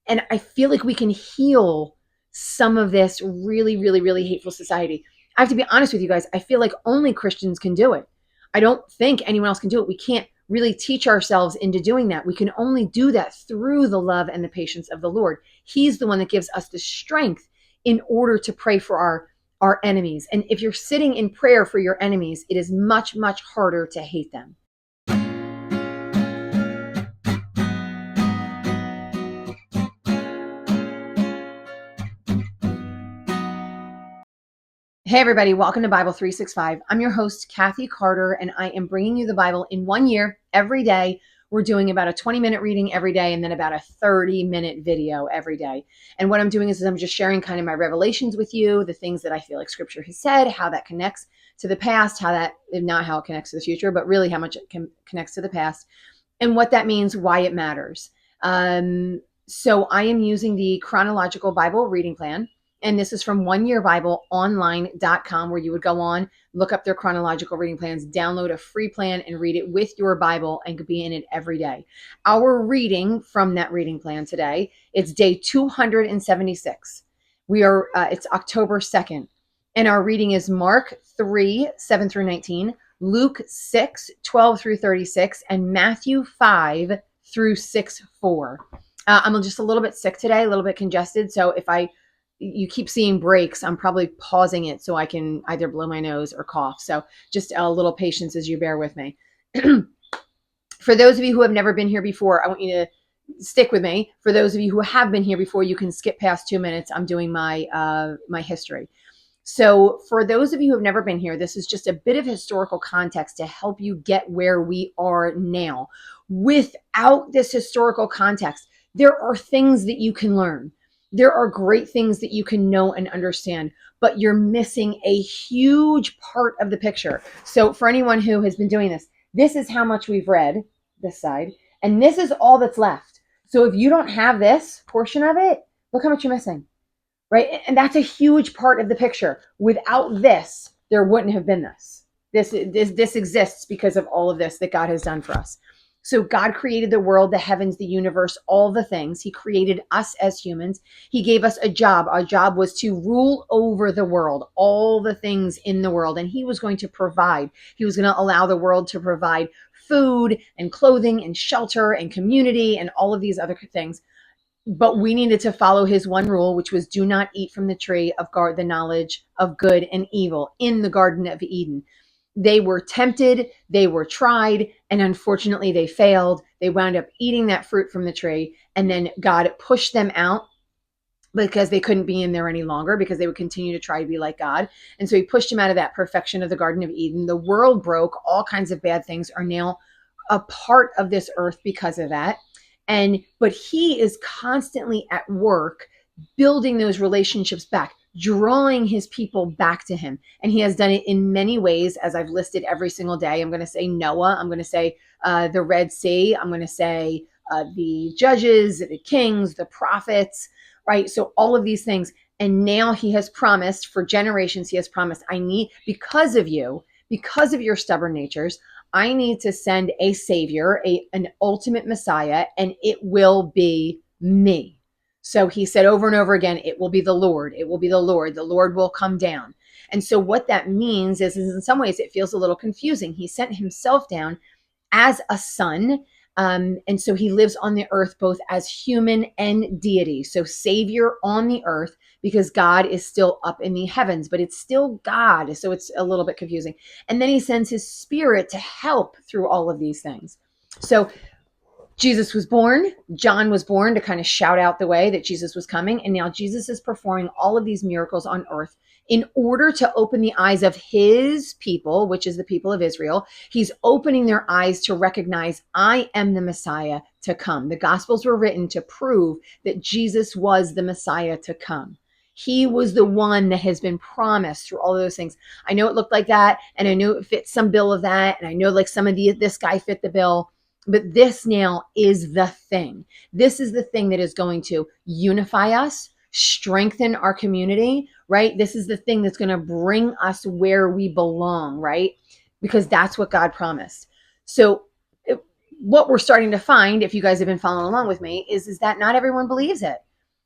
And I feel like we can heal some of this really, really, really hateful society. I have to be honest with you guys. I feel like only Christians can do it. I don't think anyone else can do it. We can't really teach ourselves into doing that. We can only do that through the love and the patience of the Lord. He's the one that gives us the strength in order to pray for our enemies. And if you're sitting in prayer for your enemies, it is much, much harder to hate them. Hey, everybody, welcome to Bible 365. I'm your host, Kathy Carter, and I am bringing you the Bible in 1 year every day. We're doing about a 20-minute reading every day and then about a 30-minute video every day. And what I'm doing is I'm just sharing kind of my revelations with you, the things that I feel like Scripture has said, how that connects to the past, not how it connects to the future, but really how much it connects to the past, and what that means, why it matters. So I am using the chronological Bible reading plan. And this is from oneyearbibleonline.com, where you would go on, look up their chronological reading plans, download a free plan, and read it with your Bible and be in it every day. Our reading from that reading plan today, it's day 276. It's October 2nd. And our reading is Mark 3, 7 through 19, Luke 6, 12 through 36, and Matthew 5 through 6, 4. I'm just a little bit sick today, a little bit congested. So if you keep seeing breaks, I'm probably pausing it so I can either blow my nose or cough. So just a little patience as you bear with me. For those of you who have never been here before, I want you to stick with me. For those of you who have been here before, you can skip past 2 minutes. I'm doing my history. So for those of you who have never been here, this is just a bit of historical context to help you get where we are now. Without this historical context, there are things that you can learn. There are great things that you can know and understand, but you're missing a huge part of the picture. So for anyone who has been doing this is how much we've read this side, and this is all that's left. So if you don't have this portion of it, look how much you're missing, right? And that's a huge part of the picture. Without this, there wouldn't have been this. This exists because of all of this that God has done for us. So God created the world, the heavens, the universe, all the things. He created us as humans. He gave us a job. Our job was to rule over the world, all the things in the world. And he was going to provide. He was going to allow the world to provide food and clothing and shelter and community and all of these other things. But we needed to follow his one rule, which was do not eat from the tree of the knowledge of good and evil in the Garden of Eden. They were tempted, they were tried, and unfortunately they failed. They wound up eating that fruit from the tree, and then God pushed them out because they couldn't be in there any longer, because they would continue to try to be like God. And so he pushed them out of that perfection of the Garden of Eden. The world broke. All kinds of bad things are now a part of this earth because of that. But he is constantly at work building those relationships back, drawing his people back to him. And he has done it in many ways, as I've listed every single day. I'm going to say Noah. I'm going to say the Red Sea. I'm going to say the judges, the kings, the prophets, right? So all of these things. And now he has promised for generations, he has promised, because of you, because of your stubborn natures, I need to send a savior, an ultimate Messiah, and it will be me. So he said over and over again, it will be the Lord. It will be the Lord. The Lord will come down. And so what that means is in some ways it feels a little confusing. He sent himself down as a son. And so he lives on the earth both as human and deity. So savior on the earth, because God is still up in the heavens, but it's still God. So it's a little bit confusing. And then he sends his spirit to help through all of these things. So Jesus was born. John was born to kind of shout out the way that Jesus was coming. And now Jesus is performing all of these miracles on earth in order to open the eyes of his people, which is the people of Israel. He's opening their eyes to recognize, I am the Messiah to come. The Gospels were written to prove that Jesus was the Messiah to come. He was the one that has been promised through all of those things. I know it looked like that, and I know it fits some bill of that, and I know like some of this guy fit the bill. But this now is the thing. This is the thing that is going to unify us, strengthen our community, right? This is the thing that's going to bring us where we belong, right? Because that's what God promised. So what we're starting to find, if you guys have been following along with me, is that not everyone believes it.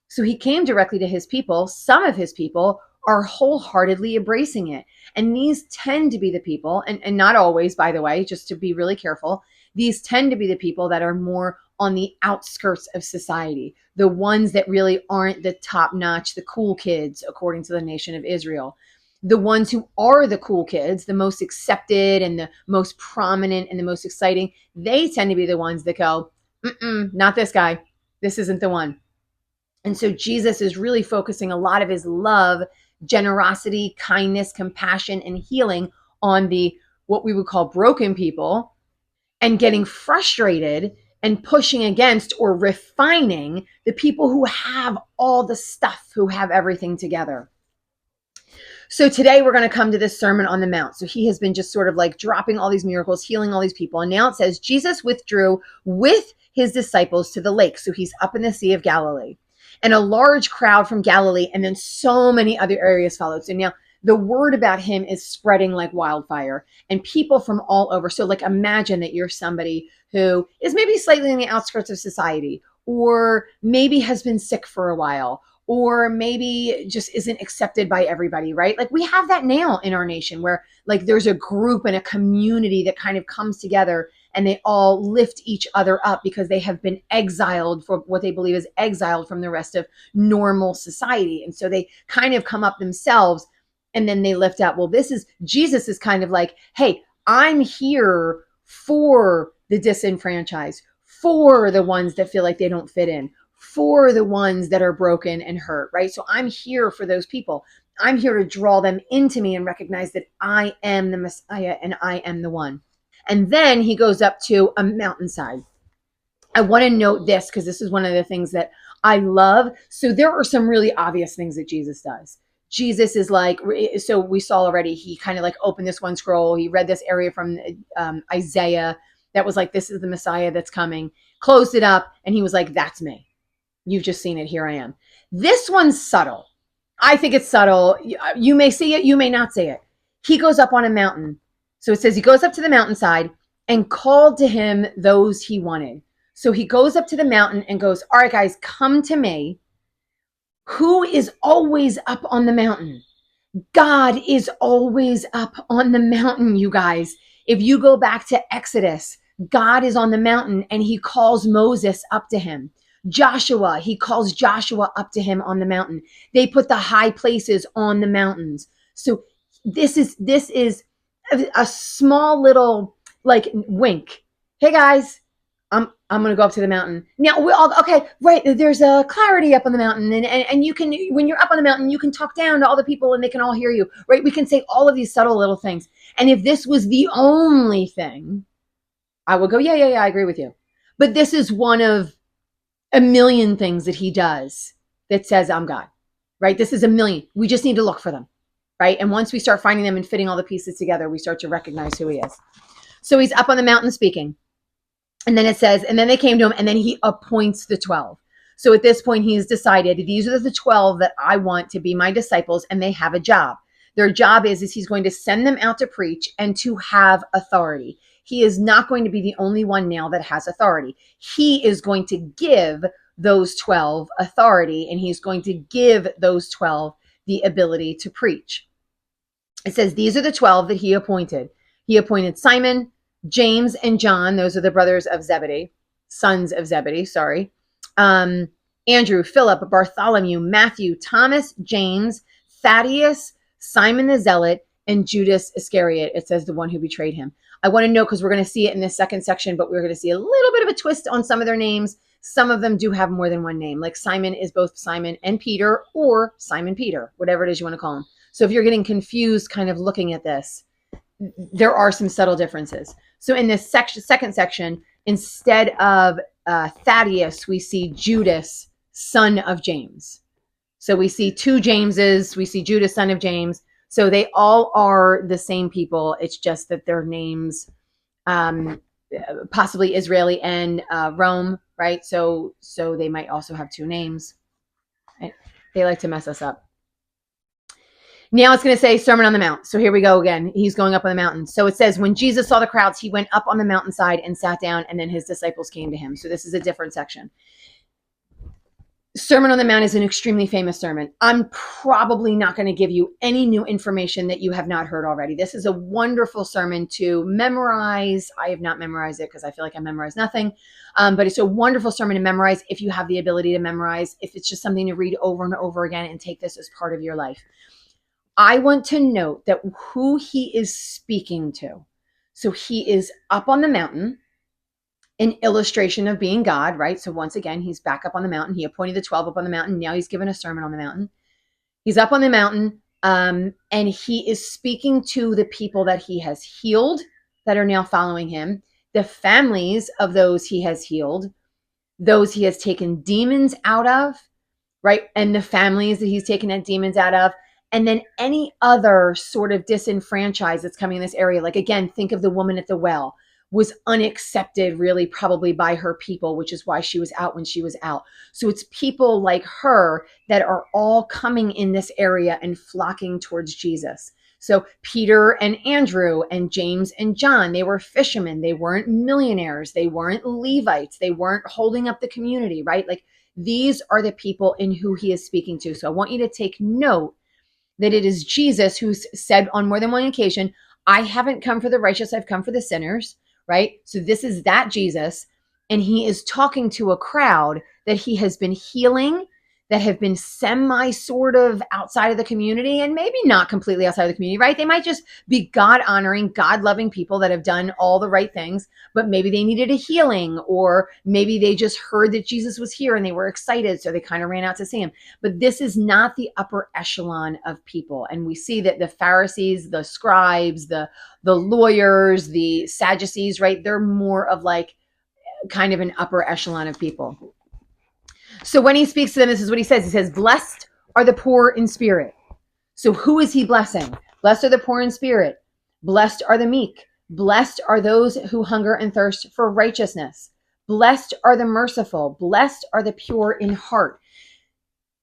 So he came directly to his people. Some of his people are wholeheartedly embracing it. And these tend to be the people, and not always, by the way, just to be really careful, these tend to be the people that are more on the outskirts of society, the ones that really aren't the top notch, the cool kids, according to the nation of Israel. The ones who are the cool kids, the most accepted and the most prominent and the most exciting, they tend to be the ones that go, not this guy. This isn't the one. And so Jesus is really focusing a lot of his love, generosity, kindness, compassion, and healing on the what we would call broken people, and getting frustrated and pushing against or refining the people who have all the stuff, who have everything together. So today we're going to come to this Sermon on the Mount. So he has been just sort of like dropping all these miracles, healing all these people. And now it says Jesus withdrew with his disciples to the lake. So he's up in the Sea of Galilee. And a large crowd from Galilee and then so many other areas followed. So now the word about him is spreading like wildfire, and people from all over. So like imagine that you're somebody who is maybe slightly on the outskirts of society, or maybe has been sick for a while, or maybe just isn't accepted by everybody, right? Like we have that now in our nation where like there's a group and a community that kind of comes together and they all lift each other up because they have been exiled for what they believe is exiled from the rest of normal society. And so they kind of come up themselves and then they lift up. Well, Jesus is kind of like, hey, I'm here for the disenfranchised, for the ones that feel like they don't fit in, for the ones that are broken and hurt, right? So I'm here for those people. I'm here to draw them into me and recognize that I am the Messiah and I am the one. And then he goes up to a mountainside. I want to note this because this is one of the things that I love. So there are some really obvious things that Jesus does. Jesus is like, so we saw already, he kind of like opened this one scroll. He read this area from Isaiah that was like, this is the Messiah that's coming, closed it up. And he was like, that's me. You've just seen it. Here I am. This one's subtle. I think it's subtle. You may see it. You may not see it. He goes up on a mountain. So it says he goes up to the mountainside and called to him those he wanted. So he goes up to the mountain and goes, all right, guys, come to me. Who is always up on the mountain? God is always up on the mountain, you guys. If you go back to Exodus, God is on the mountain and he calls Moses up to him. Joshua, he calls Joshua up to him on the mountain. They put the high places on the mountains. So this is a small little like wink. Hey guys, I'm going to go up to the mountain. Now, we all, okay, right, there's a clarity up on the mountain. And you can, when you're up on the mountain, you can talk down to all the people and they can all hear you, right? We can say all of these subtle little things. And if this was the only thing, I would go, yeah, I agree with you. But this is one of a million things that he does that says, I'm God, right? This is a million. We just need to look for them, right? And once we start finding them and fitting all the pieces together, we start to recognize who he is. So he's up on the mountain speaking. And then it says, and then they came to him, and then he appoints the 12. So at this point, he's decided these are the 12 that I want to be my disciples, and they have a job. Their job is he's going to send them out to preach and to have authority. He is not going to be the only one now that has authority. He is going to give those 12 authority, and he's going to give those 12 the ability to preach. It says, these are the 12 that he appointed. He appointed Simon, James, and John. Those are the brothers of Zebedee, sons of Zebedee, sorry. Andrew, Philip, Bartholomew, Matthew, Thomas, James, Thaddeus, Simon the Zealot, and Judas Iscariot. It says the one who betrayed him. I want to know because we're going to see it in this second section, but we're going to see a little bit of a twist on some of their names. Some of them do have more than one name. Like Simon is both Simon and Peter, or Simon Peter, whatever it is you want to call him. So if you're getting confused kind of looking at this, there are some subtle differences. So in this second section, instead of Thaddeus, we see Judas, son of James. So we see two Jameses. We see Judas, son of James. So they all are the same people. It's just that their names, possibly Israeli and Rome, right? So they might also have two names. Right? They like to mess us up. Now it's going to say Sermon on the Mount. So here we go again. He's going up on the mountain. So it says, when Jesus saw the crowds, he went up on the mountainside and sat down, and then his disciples came to him. So this is a different section. Sermon on the Mount is an extremely famous sermon. I'm probably not going to give you any new information that you have not heard already. This is a wonderful sermon to memorize. I have not memorized it because I feel like I memorized nothing. But it's a wonderful sermon to memorize if you have the ability to memorize, if it's just something to read over and over again and take this as part of your life. I want to note that who he is speaking to. So he is up on the mountain, an illustration of being God, right? So once again, he's back up on the mountain. He appointed the 12 up on the mountain. Now he's given a sermon on the mountain. He's up on the mountain, and he is speaking to the people that he has healed that are now following him, the families of those he has healed, those he has taken demons out of, right? And the families that he's taken that demons out of, and then any other sort of disenfranchised that's coming in this area. Like, again, think of the woman at the well, was unaccepted really probably by her people, which is why she was out when she was out. So it's people like her that are all coming in this area and flocking towards Jesus. So Peter and Andrew and James and John, they were fishermen. They weren't millionaires. They weren't Levites. They weren't holding up the community, right? Like, these are the people in who he is speaking to. So I want you to take note that it is Jesus who's said on more than one occasion, I haven't come for the righteous, I've come for the sinners, right? So this is that Jesus. And he is talking to a crowd that he has been healing, that have been semi sort of outside of the community, and maybe not completely outside of the community, right? They might just be God honoring, God loving people that have done all the right things, but maybe they needed a healing, or maybe they just heard that Jesus was here and they were excited, so they kind of ran out to see him. But this is not the upper echelon of people. And we see that the Pharisees, the scribes, the lawyers, the Sadducees, right? They're more of like kind of an upper echelon of people. So when he speaks to them, this is what he says. He says, blessed are the poor in spirit. So who is he blessing? Blessed are the poor in spirit. Blessed are the meek. Blessed are those who hunger and thirst for righteousness. Blessed are the merciful. Blessed are the pure in heart.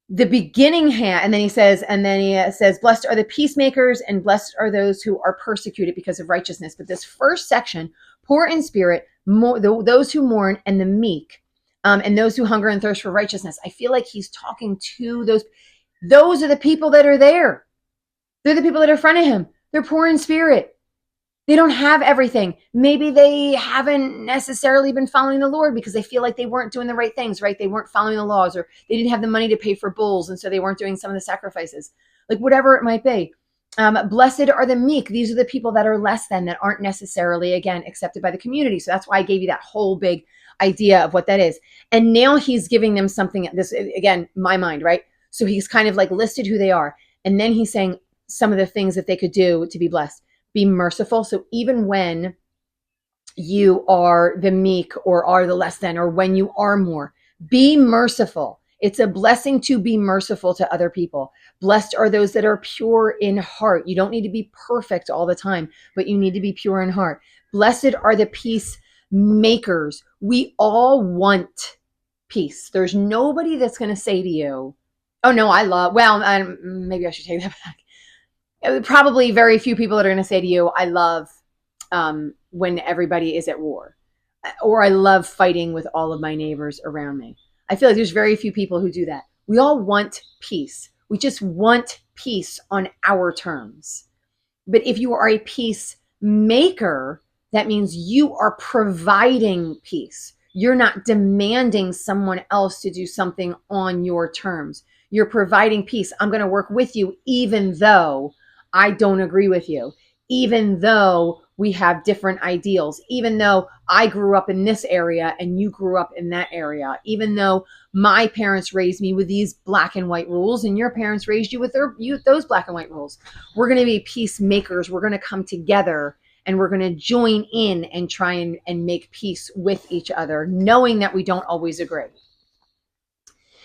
The beginning hand, and then he says, blessed are the peacemakers, and blessed are those who are persecuted because of righteousness. But this first section, poor in spirit, those who mourn, and the meek, and those who hunger and thirst for righteousness. I feel like he's talking to those. Those are the people that are there. They're the people that are in front of him. They're poor in spirit. They don't have everything. Maybe they haven't necessarily been following the Lord because they feel like they weren't doing the right things, right? They weren't following the laws, or they didn't have the money to pay for bulls, and so they weren't doing some of the sacrifices. Like, whatever it might be. Blessed are the meek. These are the people that are less than, that aren't necessarily, again, accepted by the community. So that's why I gave you that whole big idea of what that is. And now he's giving them something, this, again, my mind, right? So he's kind of like listed who they are. And then he's saying some of the things that they could do to be blessed. Be merciful. So even when you are the meek or are the less than, or when you are more, be merciful. It's a blessing to be merciful to other people. Blessed are those that are pure in heart. You don't need to be perfect all the time, but you need to be pure in heart. Blessed are the peacemakers. We all want peace. There's nobody that's going to say to you, oh no, maybe I should take that back. Probably very few people that are going to say to you, I love when everybody is at war, or I love fighting with all of my neighbors around me. I feel like there's very few people who do that. We all want peace. We just want peace on our terms. But if you are a peacemaker, that means you are providing peace. You're not demanding someone else to do something on your terms. You're providing peace. I'm going to work with you even though I don't agree with you, even though we have different ideals, even though I grew up in this area and you grew up in that area, even though my parents raised me with these black and white rules and your parents raised you with those black and white rules. We're going to be peacemakers. We're going to come together and we're going to join in and try and make peace with each other, knowing that we don't always agree.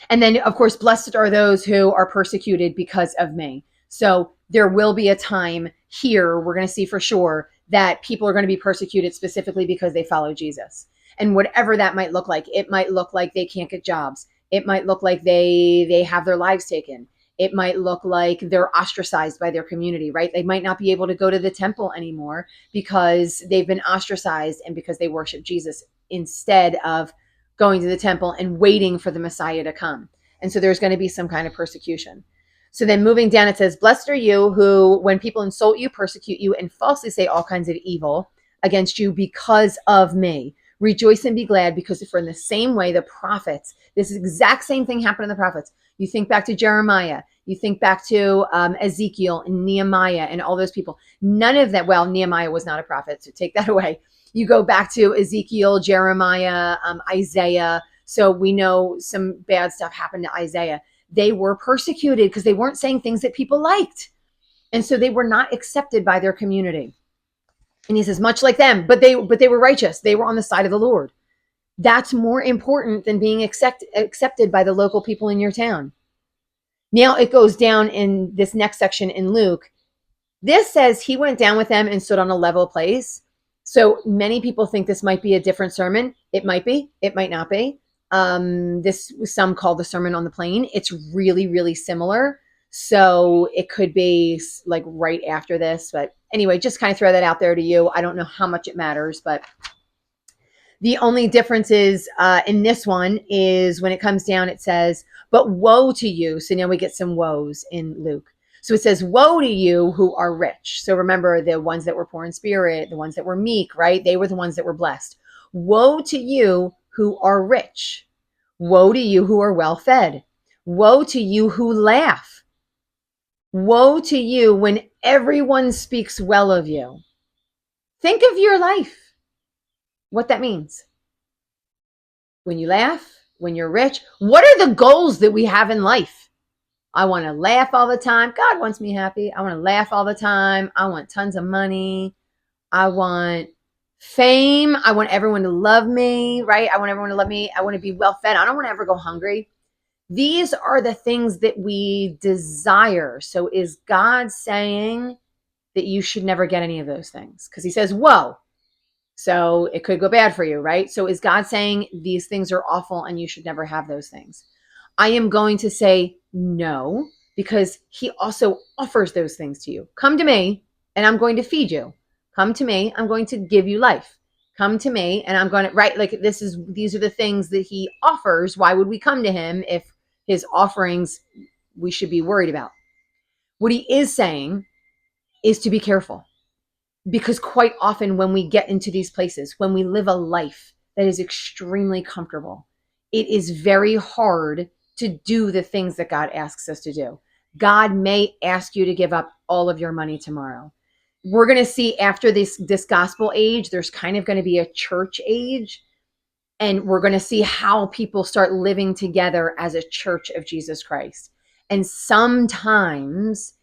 And then, of course, blessed are those who are persecuted because of me. So there will be a time here, we're going to see for sure, that people are going to be persecuted specifically because they follow Jesus. And whatever that might look like, it might look like they can't get jobs. It might look like they have their lives taken. It might look like they're ostracized by their community, right? They might not be able to go to the temple anymore because they've been ostracized and because they worship Jesus instead of going to the temple and waiting for the Messiah to come. And so there's going to be some kind of persecution. So then moving down, it says, blessed are you who, when people insult you, persecute you, and falsely say all kinds of evil against you because of me. Rejoice and be glad, because for in the same way the prophets, this exact same thing happened to the prophets. You think back to Jeremiah, you think back to Ezekiel and Nehemiah and all those people. None of that, well, Nehemiah was not a prophet, so take that away. You go back to Ezekiel, Jeremiah, Isaiah. So we know some bad stuff happened to Isaiah. They were persecuted because they weren't saying things that people liked. And so they were not accepted by their community. And he says, much like them, but they were righteous. They were on the side of the Lord. That's more important than being accepted by the local people in your town. Now it goes down in this next section in Luke. This says he went down with them and stood on a level place. So many people think this might be a different sermon. It might be. It might not be. This some call the Sermon on the Plain. It's really, really similar. So it could be like right after this. But anyway, just kind of throw that out there to you. I don't know how much it matters, but the only difference is in this one is when it comes down, it says, but woe to you. So now we get some woes in Luke. So it says, woe to you who are rich. So remember, the ones that were poor in spirit, the ones that were meek, right? They were the ones that were blessed. Woe to you who are rich. Woe to you who are well fed. Woe to you who laugh. Woe to you when everyone speaks well of you. Think of your life, what that means. When you laugh, when you're rich, what are the goals that we have in life? I want to laugh all the time. God wants me happy. I want to laugh all the time. I want tons of money. I want fame. I want everyone to love me, right? I want everyone to love me. I want to be well fed. I don't want to ever go hungry. These are the things that we desire. So is God saying that you should never get any of those things? Because he says, whoa. So it could go bad for you, right? So is God saying these things are awful and you should never have those things? I am going to say no, because he also offers those things to you. Come to me and I'm going to feed you. Come to me, I'm going to give you life. Come to me and I'm going to, right? Like these are the things that he offers. Why would we come to him if his offerings we should be worried about? What he is saying is to be careful. Because quite often when we get into these places, when we live a life that is extremely comfortable, it is very hard to do the things that God asks us to do. God may ask you to give up all of your money tomorrow. We're going to see after this gospel age, there's kind of going to be a church age. And we're going to see how people start living together as a church of Jesus Christ. And sometimes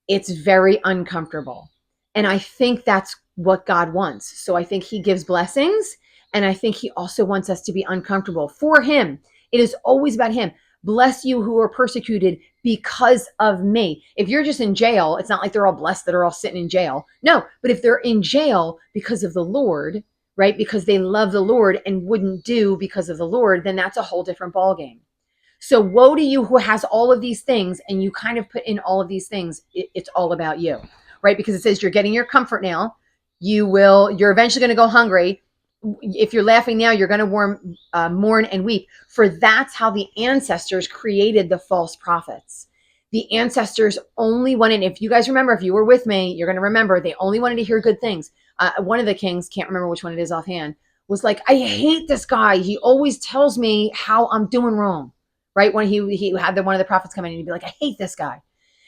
it's very uncomfortable. And I think that's what God wants. So I think he gives blessings. And I think he also wants us to be uncomfortable for him. It is always about him. Bless you who are persecuted because of me. If you're just in jail, it's not like they're all blessed that are all sitting in jail. No, but if they're in jail because of the Lord, right? Because they love the Lord and wouldn't do because of the Lord, then that's a whole different ballgame. So woe to you who has all of these things and you kind of put in all of these things. It's all about you, right? Because it says you're getting your comfort now. You're eventually going to go hungry. If you're laughing now, you're going to mourn and weep. For that's how the ancestors created the false prophets. The ancestors only wanted, if you guys remember, if you were with me, you're going to remember, they only wanted to hear good things. One of the kings, can't remember which one it is offhand, was like, I hate this guy. He always tells me how I'm doing wrong, right? When he had one of the prophets come in and he'd be like, I hate this guy.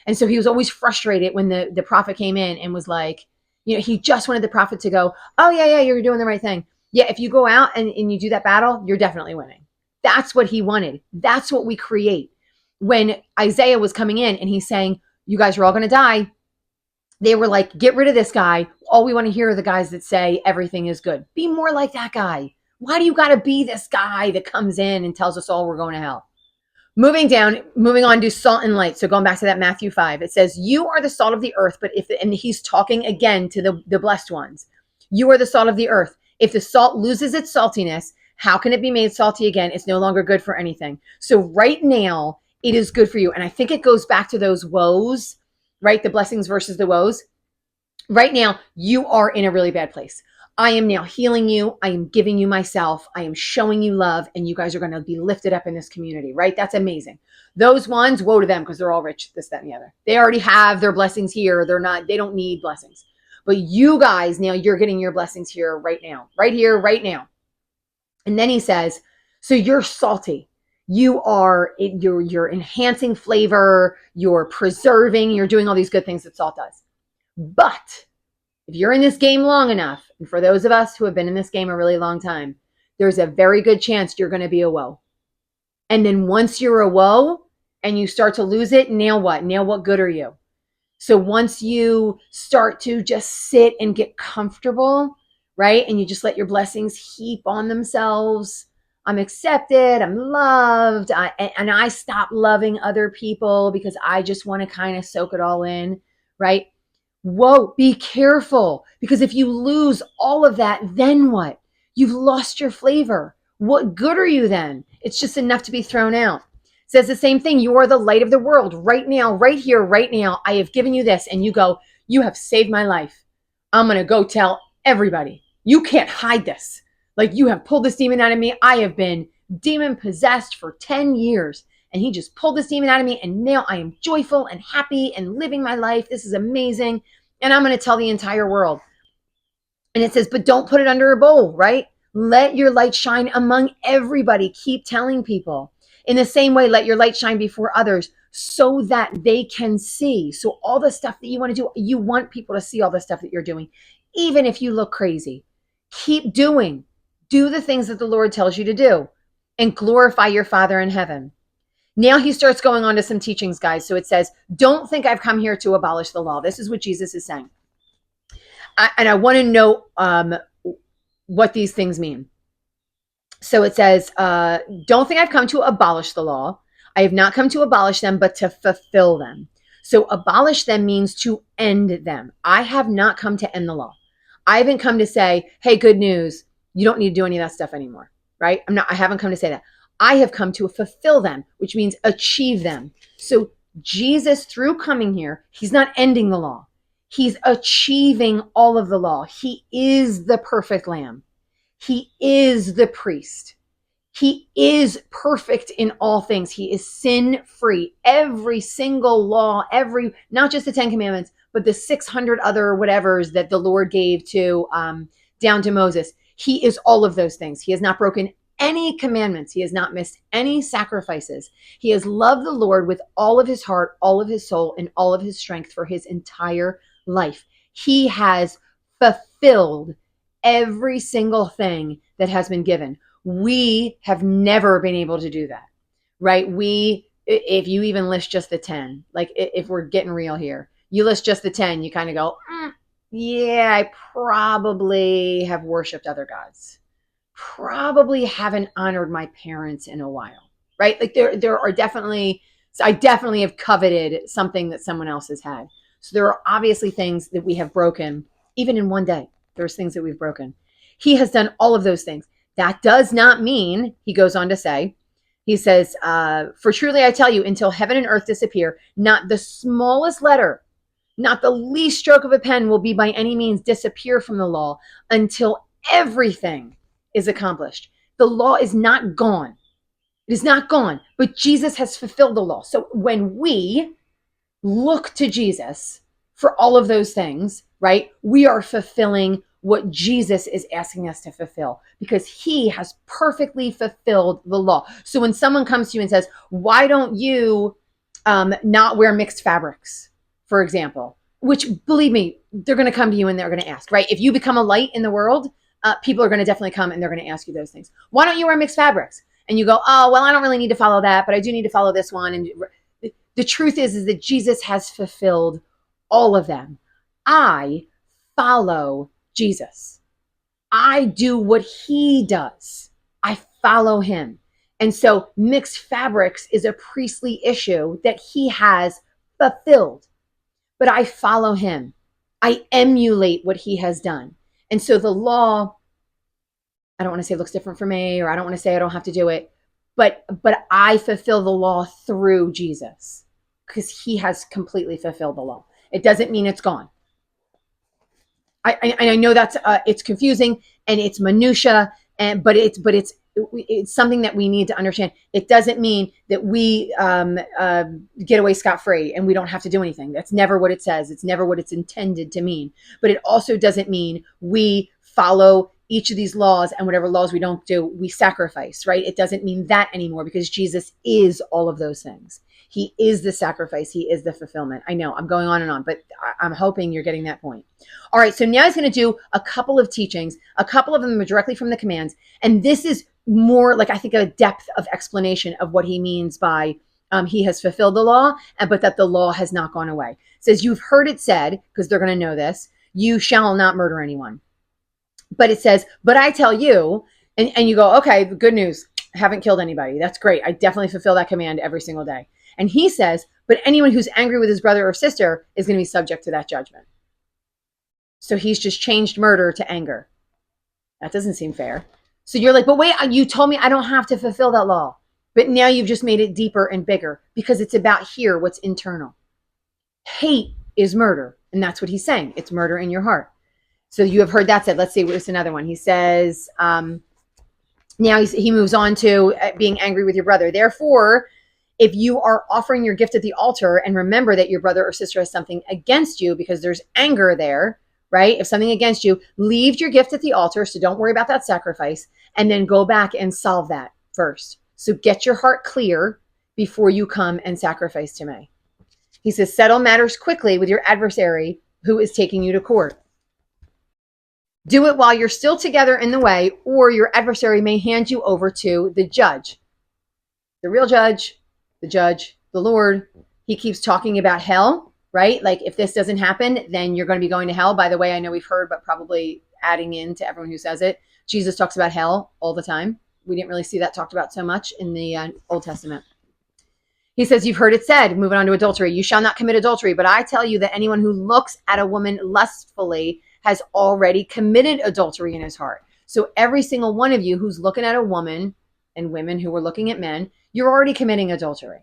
And so he was always frustrated when the prophet came in and was like, he just wanted the prophet to go, oh, yeah, you're doing the right thing. Yeah, if you go out and you do that battle, you're definitely winning. That's what he wanted. That's what we create. When Isaiah was coming in and he's saying, you guys are all going to die, they were like, get rid of this guy. All we want to hear are the guys that say everything is good. Be more like that guy. Why do you got to be this guy that comes in and tells us all we're going to hell? Moving on to salt and light. So going back to that Matthew 5, it says, you are the salt of the earth, and he's talking again to the blessed ones. You are the salt of the earth. If the salt loses its saltiness, how can it be made salty again? It's no longer good for anything. So right now, it is good for you. And I think it goes back to those woes, right? The blessings versus the woes. Right now, you are in a really bad place. I am now healing you. I am giving you myself. I am showing you love, and you guys are going to be lifted up in this community, right? That's amazing. Those ones, woe to them because they're all rich, this, that, and the other. They already have their blessings here. They don't need blessings. But you guys, now you're getting your blessings here right now, right here, right now. And then he says, so you're salty. You're enhancing flavor, you're preserving, you're doing all these good things that salt does. But if you're in this game long enough, and for those of us who have been in this game a really long time, there's a very good chance you're going to be a woe. And then once you're a woe and you start to lose it, now what? Now what good are you? So once you start to just sit and get comfortable, right? And you just let your blessings heap on themselves. I'm accepted, I'm loved, and I stop loving other people because I just want to kind of soak it all in, right? Whoa, be careful, because if you lose all of that, then what? You've lost your flavor. What good are you then? It's just enough to be thrown out. It says the same thing. You are the light of the world right now, right here, right now. I have given you this, and you go, you have saved my life. I'm going to go tell everybody. You can't hide this. Like, you have pulled this demon out of me. I have been demon possessed for 10 years. And he just pulled this demon out of me. And now I am joyful and happy and living my life. This is amazing. And I'm going to tell the entire world. And it says, but don't put it under a bowl, right? Let your light shine among everybody. Keep telling people. In the same way, let your light shine before others so that they can see. So all the stuff that you want to do, you want people to see all the stuff that you're doing, even if you look crazy. Keep doing. Do the things that the Lord tells you to do and glorify your Father in heaven. Now he starts going on to some teachings, guys. So it says, don't think I've come here to abolish the law. This is what Jesus is saying. And I want to know what these things mean. So it says, don't think I've come to abolish the law. I have not come to abolish them, but to fulfill them. So abolish them means to end them. I have not come to end the law. I haven't come to say, hey, good news, you don't need to do any of that stuff anymore, right? I haven't come to say that. I have come to fulfill them, which means achieve them. So Jesus, through coming here, he's not ending the law. He's achieving all of the law. He is the perfect lamb. He is the priest. He is perfect in all things. He is sin-free. Every single law, not just the 10 Commandments, but the 600 other whatevers that the Lord gave to down to Moses. He is all of those things. He has not broken any commandments. He has not missed any sacrifices. He has loved the Lord with all of his heart, all of his soul, and all of his strength for his entire life. He has fulfilled every single thing that has been given. We have never been able to do that, right? If you even list just the 10, like if we're getting real here, you list just the 10, you kind of go, yeah, I probably have worshiped other gods. Probably haven't honored my parents in a while, right? Like there are definitely, I definitely have coveted something that someone else has had. So there are obviously things that we have broken, even in one day. There's things that we've broken. He has done all of those things. That does not mean, he goes on to say, he says, for truly I tell you, until heaven and earth disappear, not the smallest letter, not the least stroke of a pen will be by any means disappear from the law until everything is accomplished. The law is not gone. It is not gone, but Jesus has fulfilled the law. So when we look to Jesus for all of those things, right, we are fulfilling what Jesus is asking us to fulfill because he has perfectly fulfilled the law. So when someone comes to you and says, why don't you not wear mixed fabrics, for example, which believe me, they're going to come to you and they're going to ask, right? If you become a light in the world, people are going to definitely come and they're going to ask you those things. Why don't you wear mixed fabrics? And you go, oh, well, I don't really need to follow that, but I do need to follow this one. And the truth is that Jesus has fulfilled all of them. I follow Jesus. I do what he does. I follow him. And so mixed fabrics is a priestly issue that he has fulfilled. But I follow him. I emulate what he has done. And so the law, I don't want to say it looks different for me, or I don't want to say I don't have to do it, but I fulfill the law through Jesus because he has completely fulfilled the law. It doesn't mean it's gone. I know that's it's confusing and it's minutia, but it's something that we need to understand. It doesn't mean that we get away scot-free and we don't have to do anything. That's never what it says. It's never what it's intended to mean. But it also doesn't mean we follow each of these laws, and whatever laws we don't do, we sacrifice, right? It doesn't mean that anymore because Jesus is all of those things. He is the sacrifice. He is the fulfillment. I know I'm going on and on, but I'm hoping you're getting that point. All right, so now he's going to do a couple of teachings. A couple of them are directly from the commands. And this is more like, I think, a depth of explanation of what he means by he has fulfilled the law, but that the law has not gone away. It says, you've heard it said, because they're going to know this, you shall not murder anyone. But it says, but I tell you, and you go, okay, good news. I haven't killed anybody. That's great. I definitely fulfill that command every single day. And he says, but anyone who's angry with his brother or sister is going to be subject to that judgment. So he's just changed murder to anger. That doesn't seem fair. So you're like, but wait, you told me I don't have to fulfill that law. But now you've just made it deeper and bigger because it's about here, what's internal. Hate is murder. And that's what he's saying. It's murder in your heart. So you have heard that said. Let's see, what's another one? He says, now he moves on to being angry with your brother. Therefore, if you are offering your gift at the altar and remember that your brother or sister has something against you because there's anger there, right? If something against you, leave your gift at the altar. So don't worry about that sacrifice and then go back and solve that first. So get your heart clear before you come and sacrifice to me. He says, settle matters quickly with your adversary who is taking you to court. Do it while you're still together in the way, or your adversary may hand you over to the judge. The real judge, the Lord. He keeps talking about hell, right? Like if this doesn't happen, then you're going to be going to hell. By the way, I know we've heard, but probably adding in to everyone who says it, Jesus talks about hell all the time. We didn't really see that talked about so much in the Old Testament. He says, you've heard it said, moving on to adultery, you shall not commit adultery. But I tell you that anyone who looks at a woman lustfully has already committed adultery in his heart. So every single one of you who's looking at a woman, and women who are looking at men, you're already committing adultery.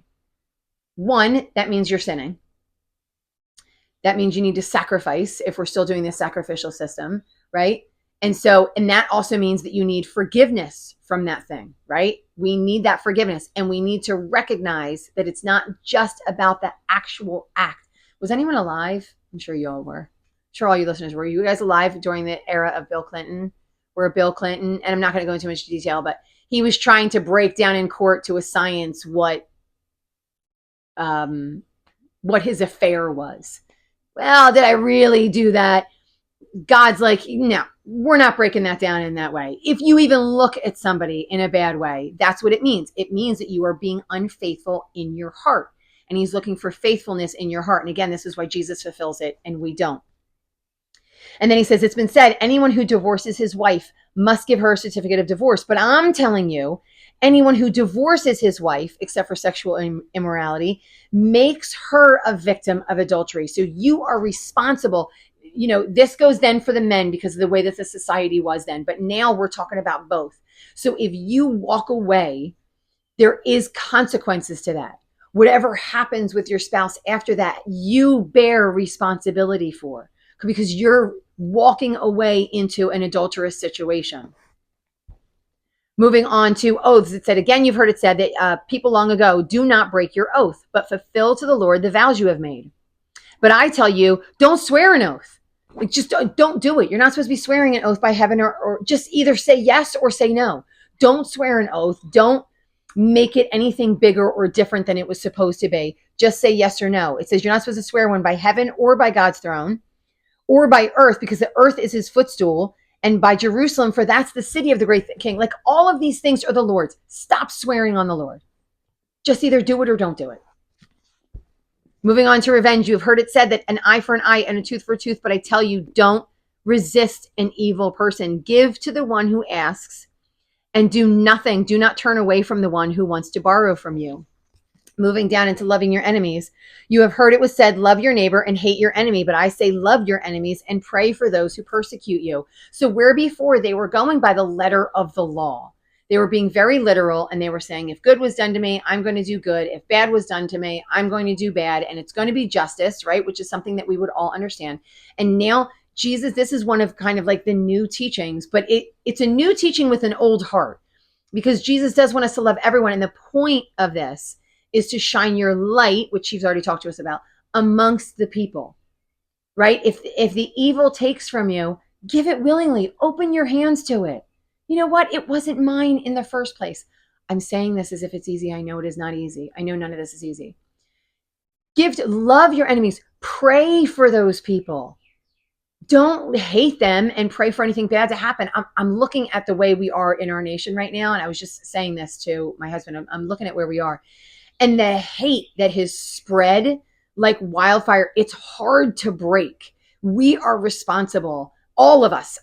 One, that means you're sinning. That means you need to sacrifice if we're still doing this sacrificial system, right? And that also means that you need forgiveness from that thing, right? We need that forgiveness, and we need to recognize that it's not just about the actual act. Was anyone alive? I'm sure you all were. Sure, all you listeners, were you guys alive during the era of Bill Clinton? Where Bill Clinton, and I'm not going to go into much detail, but he was trying to break down in court to a science what his affair was. Well, did I really do that? God's like, no, we're not breaking that down in that way. If you even look at somebody in a bad way, that's what it means. It means that you are being unfaithful in your heart. And he's looking for faithfulness in your heart. And again, this is why Jesus fulfills it and we don't. And then he says, it's been said, anyone who divorces his wife must give her a certificate of divorce. But I'm telling you, anyone who divorces his wife, except for sexual immorality, makes her a victim of adultery. So you are responsible. You know, this goes then for the men because of the way that the society was then. But now we're talking about both. So if you walk away, there is consequences to that. Whatever happens with your spouse after that, you bear responsibility for, because you're walking away into an adulterous situation. Moving on to oaths, it said, again, you've heard it said that people long ago, do not break your oath, but fulfill to the Lord the vows you have made. But I tell you, don't swear an oath. Like, just don't do it. You're not supposed to be swearing an oath by heaven, or just either say yes or say no. Don't swear an oath. Don't make it anything bigger or different than it was supposed to be. Just say yes or no. It says you're not supposed to swear one by heaven or by God's throne or by earth, because the earth is his footstool, and by Jerusalem, for that's the city of the great king. Like, all of these things are the Lord's. Stop swearing on the Lord. Just either do it or don't do it. Moving on to revenge, you have heard it said that an eye for an eye and a tooth for a tooth, but I tell you, don't resist an evil person. Give to the one who asks, and do nothing. Do not turn away from the one who wants to borrow from you. Moving down into loving your enemies, you have heard it was said, love your neighbor and hate your enemy. But I say, love your enemies and pray for those who persecute you. So where before they were going by the letter of the law, They were being very literal, and they were saying, if good was done to me, I'm going to do good. If bad was done to me, I'm going to do bad. And it's going to be justice, right? Which is something that we would all understand. And now Jesus, this is one of kind of like the new teachings, but it's a new teaching with an old heart, because Jesus does want us to love everyone. And the point of this is to shine your light, which he's already talked to us about, amongst the people, right? If the evil takes from you, give it willingly. Open your hands to it. You know what? It wasn't mine in the first place. I'm saying this as if it's easy. I know it is not easy. I know none of this is easy. Love your enemies. Pray for those people. Don't hate them and pray for anything bad to happen. I'm looking at the way we are in our nation right now. And I was just saying this to my husband. I'm looking at where we are. And the hate that has spread like wildfire, it's hard to break. We are responsible. All of us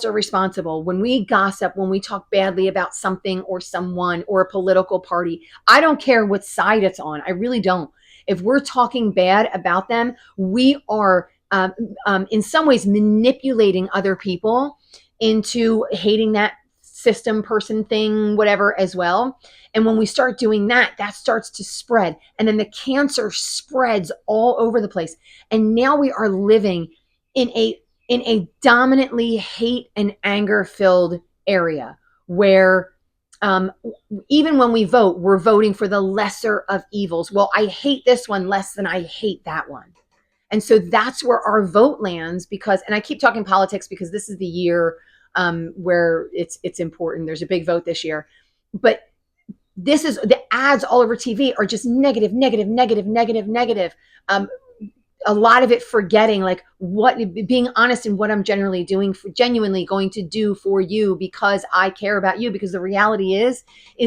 are responsible when we gossip, when we talk badly about something or someone or a political party. I don't care what side it's on. I really don't. If we're talking bad about them, we are in some ways manipulating other people into hating that system, person, thing, whatever as well. And when we start doing that, that starts to spread. And then the cancer spreads all over the place. And now we are living in a dominantly hate and anger filled area where even when we vote, we're voting for the lesser of evils. Well, I hate this one less than I hate that one. And so that's where our vote lands, because, and I keep talking politics because this is the year where it's important. There's a big vote this year, but this is, the ads all over TV are just negative, negative, negative, negative, negative. A lot of it forgetting like being honest in what I'm genuinely going to do for you because I care about you. Because the reality is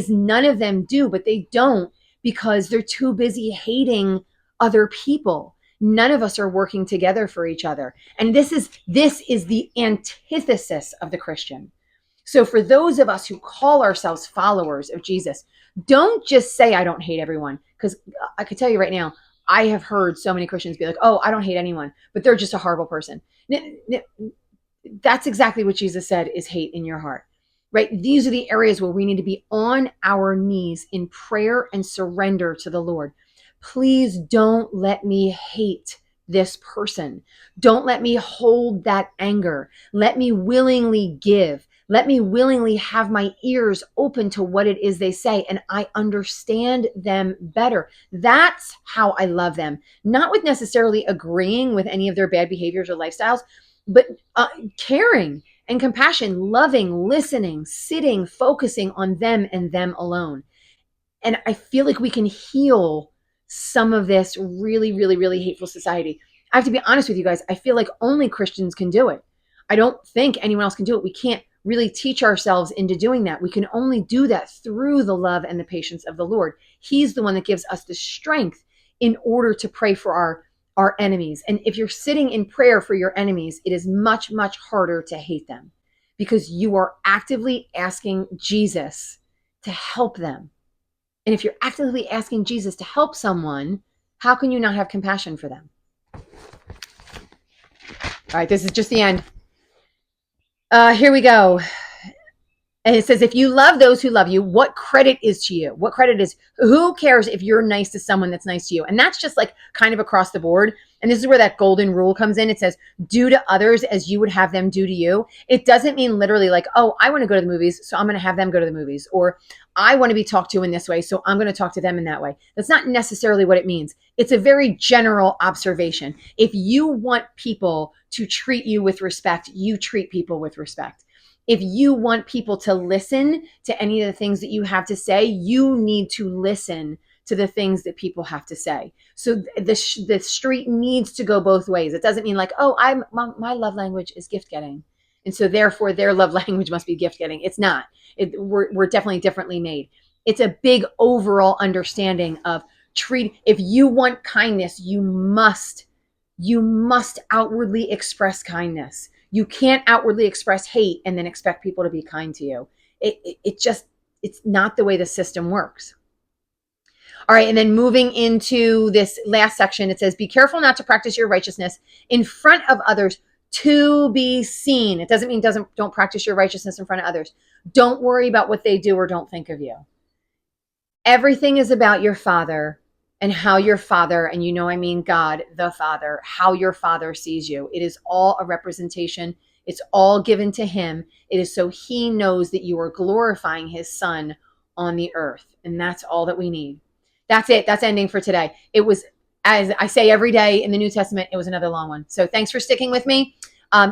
none of them do, but they don't because they're too busy hating other people. None of us are working together for each other. And this is the antithesis of the Christian. So for those of us who call ourselves followers of Jesus, don't just say, I don't hate everyone. Because I could tell you right now, I have heard so many Christians be like, oh, I don't hate anyone, but they're just a horrible person. That's exactly what Jesus said is hate in your heart, right? These are the areas where we need to be on our knees in prayer and surrender to the Lord. Please don't let me hate this person. Don't let me hold that anger. Let me willingly give. Let me willingly have my ears open to what it is they say, and I understand them better. That's how I love them. Not with necessarily agreeing with any of their bad behaviors or lifestyles, but caring and compassion, loving, listening, sitting, focusing on them and them alone. And I feel like we can heal some of this really, really, really hateful society. I have to be honest with you guys. I feel like only Christians can do it. I don't think anyone else can do it. We can't really teach ourselves into doing that. We can only do that through the love and the patience of the Lord. He's the one that gives us the strength in order to pray for our enemies. And if you're sitting in prayer for your enemies, it is much, much harder to hate them because you are actively asking Jesus to help them. And if you're actively asking Jesus to help someone, how can you not have compassion for them? All right, this is just the end. Here we go. And it says, if you love those who love you, what credit is to you? What credit is, who cares if you're nice to someone that's nice to you? And that's just like kind of across the board. And this is where that golden rule comes in. It says, do to others as you would have them do to you. It doesn't mean literally like, oh, I want to go to the movies, so I'm going to have them go to the movies. Or I want to be talked to in this way, so I'm going to talk to them in that way. That's not necessarily what it means. It's a very general observation. If you want people to treat you with respect, you treat people with respect. If you want people to listen to any of the things that you have to say, you need to listen to the things that people have to say. So the street needs to go both ways. It doesn't mean like, oh, my love language is gift getting, and so therefore their love language must be gift getting. It's not. We're definitely differently made. It's a big overall understanding of if you want kindness, you must outwardly express kindness. You can't outwardly express hate and then expect people to be kind to you. It's not the way the system works. All right, and then moving into this last section, it says, be careful not to practice your righteousness in front of others to be seen. It doesn't mean don't practice your righteousness in front of others. Don't worry about what they do or don't think of you. Everything is about your Father and how your Father, and you know I mean God, the Father, how your Father sees you. It is all a representation. It's all given to him. It is so he knows that you are glorifying his Son on the earth. And that's all that we need. That's it. That's ending for today. It was, as I say every day in the New Testament, it was another long one. So thanks for sticking with me.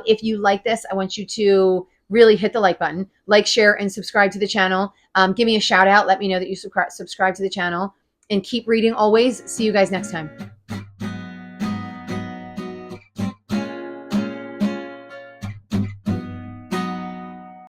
If you like this, I want you to really hit the like button, like, share, and subscribe to the channel. Give me a shout out. Let me know that you subscribe to the channel, and keep reading always. See you guys next time.